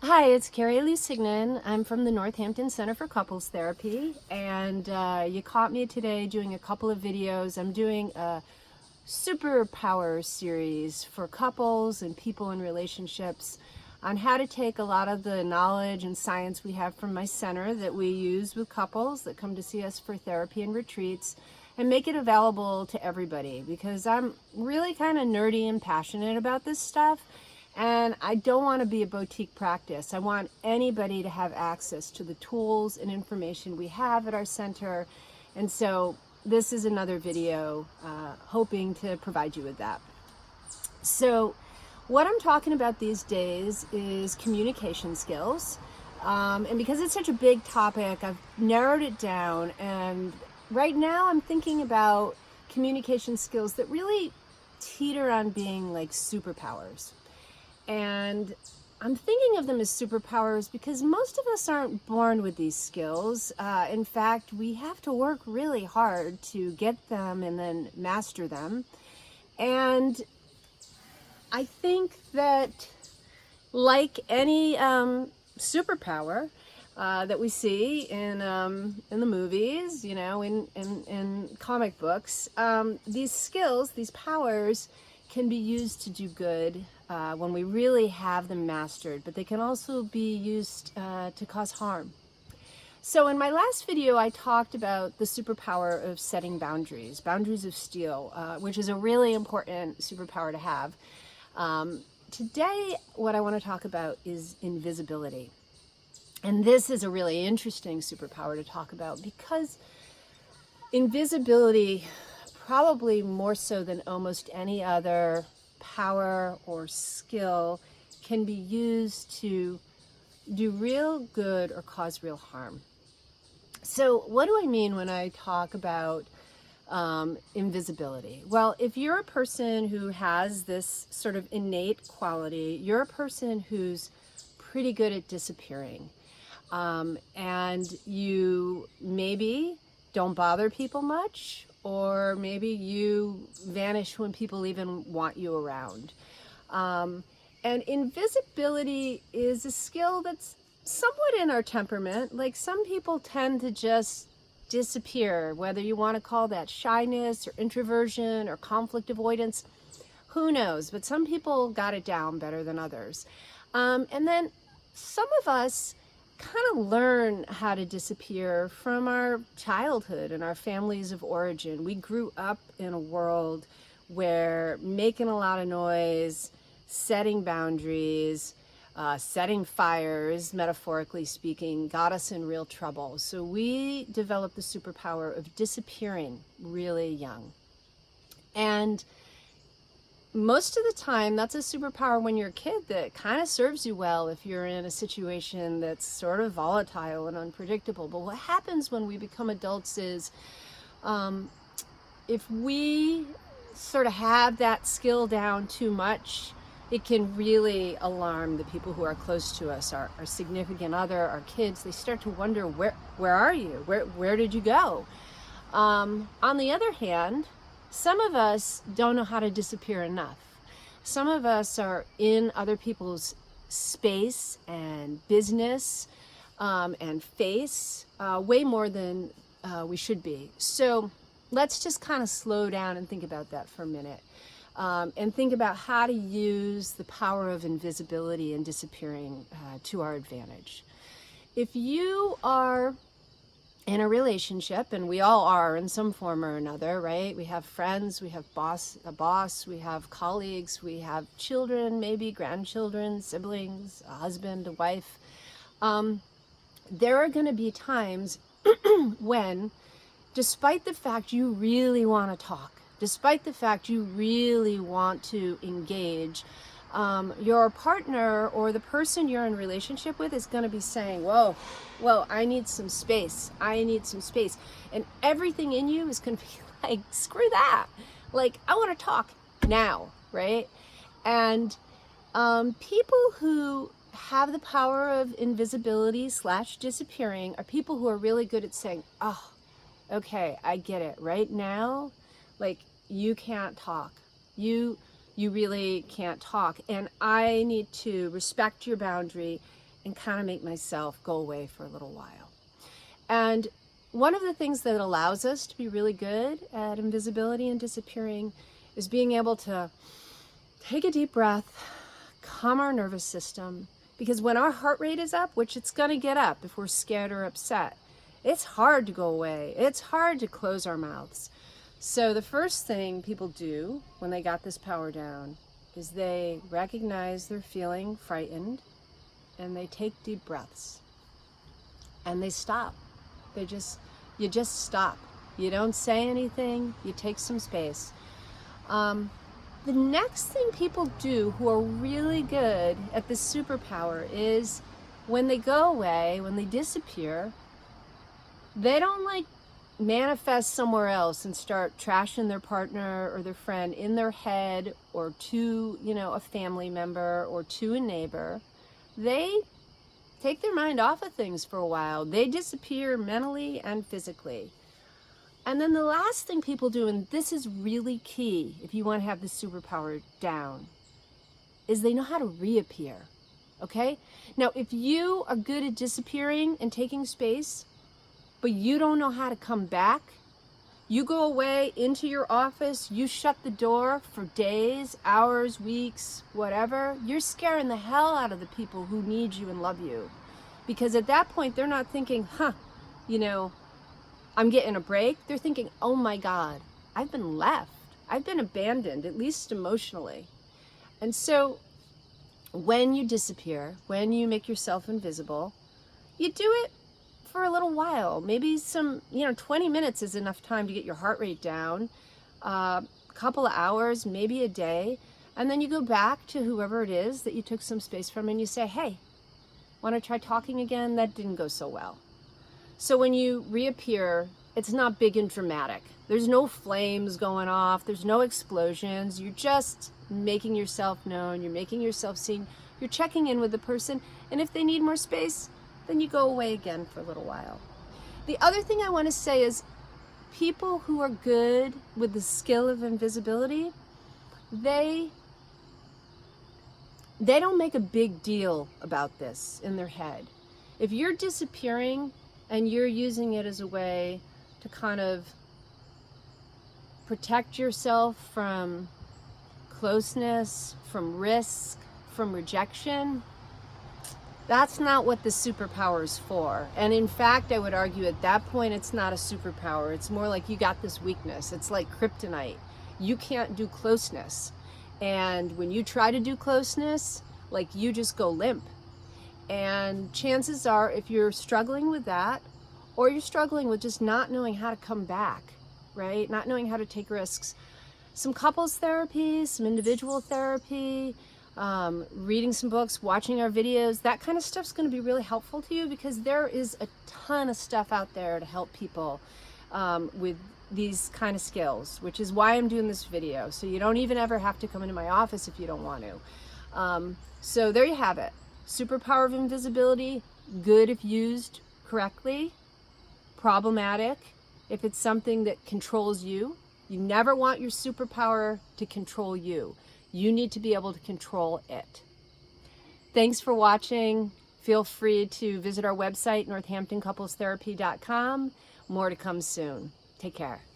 Hi, it's Carrie Lusignan. I'm from the Northampton Center for Couples Therapy, and you caught me today doing a couple of videos. I'm doing a superpowers series for couples and people in relationships on how to take a lot of the knowledge and science we have from my center that we use with couples that come to see us for therapy and retreats and make it available to everybody, because I'm really kind of nerdy and passionate about this stuff. And I don't want to be a boutique practice. I want anybody to have access to the tools and information we have at our center. And so this is another video hoping to provide you with that. So what I'm talking about these days is communication skills. And because it's such a big topic, I've narrowed it down. And right now I'm thinking about communication skills that really teeter on being like superpowers. And I'm thinking of them as superpowers because most of us aren't born with these skills. In fact, we have to work really hard to get them and then master them. And I think that, like any superpower that we see in the movies, you know, in comic books, these skills, these powers, can be used to do good when we really have them mastered, but they can also be used to cause harm. So in my last video, I talked about the superpower of setting boundaries, boundaries of steel, which is a really important superpower to have. Today, what I want to talk about is invisibility. And this is a really interesting superpower to talk about because invisibility, probably more so than almost any other power or skill, can be used to do real good or cause real harm. So what do I mean when I talk about invisibility? Well, if you're a person who has this sort of innate quality, you're a person who's pretty good at disappearing. And you maybe don't bother people much, or maybe you vanish when people even want you around. And invisibility is a skill that's somewhat in our temperament. Like, some people tend to just disappear, whether you want to call that shyness or introversion or conflict avoidance, who knows? But some people got it down better than others. And then some of us kind of learn how to disappear from our childhood and our families of origin. We grew up in a world where making a lot of noise, setting boundaries, setting fires, metaphorically speaking, got us in real trouble. So we developed the superpower of disappearing really young. And most of the time, that's a superpower when you're a kid that kind of serves you well if you're in a situation that's sort of volatile and unpredictable. But what happens when we become adults is if we sort of have that skill down too much, it can really alarm the people who are close to us, our significant other, our kids. They start to wonder, where are you? Where did you go? On the other hand, some of us don't know how to disappear enough. Some of us are in other people's space and business and face way more than we should be. So let's just kind of slow down and think about that for a minute. And think about how to use the power of invisibility and disappearing to our advantage. If you are in a relationship, and we all are in some form or another, right? We have friends, we have a boss, we have colleagues, we have children, maybe grandchildren, siblings, a husband, a wife. There are going to be times when, despite the fact you really want to talk, despite the fact you really want to engage, your partner or the person you're in relationship with is going to be saying, whoa, I need some space. I need some space. And everything in you is going to be like, screw that. Like, I want to talk now, right? And people who have the power of invisibility / disappearing are people who are really good at saying, oh, okay, I get it. Right now, like, you can't talk. You really can't talk. And I need to respect your boundary and kind of make myself go away for a little while. And one of the things that allows us to be really good at invisibility and disappearing is being able to take a deep breath, calm our nervous system, because when our heart rate is up, which it's going to get up if we're scared or upset, it's hard to go away. It's hard to close our mouths. So the first thing people do when they got this power down is they recognize they're feeling frightened and they take deep breaths and they stop. You just stop. You don't say anything, you take some space. The next thing people do who are really good at this superpower is when they go away, when they disappear, they don't like manifest somewhere else and start trashing their partner or their friend in their head or to, a family member or to a neighbor. They take their mind off of things for a while. They disappear mentally and physically. And then the last thing people do, and this is really key if you want to have the superpower down, is they know how to reappear, okay? Now, if you are good at disappearing and taking space, but you don't know how to come back, you go away into your office, you shut the door for days, hours, weeks, whatever, you're scaring the hell out of the people who need you and love you. Because at that point, they're not thinking, I'm getting a break. They're thinking, oh my God, I've been left. I've been abandoned, at least emotionally. And so when you disappear, when you make yourself invisible, you do it for a little while. Maybe 20 minutes is enough time to get your heart rate down, a couple of hours, maybe a day. And then you go back to whoever it is that you took some space from and you say, hey, want to try talking again? That didn't go so well. So when you reappear, it's not big and dramatic. There's no flames going off. There's no explosions. You're just making yourself known. You're making yourself seen. You're checking in with the person. And if they need more space, then you go away again for a little while. The other thing I want to say is people who are good with the skill of invisibility, they don't make a big deal about this in their head. If you're disappearing and you're using it as a way to kind of protect yourself from closeness, from risk, from rejection, that's not what the superpower is for. And in fact, I would argue at that point, it's not a superpower. It's more like you got this weakness. It's like kryptonite. You can't do closeness. And when you try to do closeness, like you just go limp. And chances are, if you're struggling with that, or you're struggling with just not knowing how to come back, right? Not knowing how to take risks, some couples therapy, some individual therapy, reading some books, watching our videos, that kind of stuff's going to be really helpful to you because there is a ton of stuff out there to help people with these kind of skills, which is why I'm doing this video. So you don't even ever have to come into my office if you don't want to. So there you have it. Superpower of invisibility, good if used correctly, problematic if it's something that controls you. You never want your superpower to control you. You need to be able to control it. Thanks for watching. Feel free to visit our website, northamptoncouplestherapy.com. More to come soon. Take care.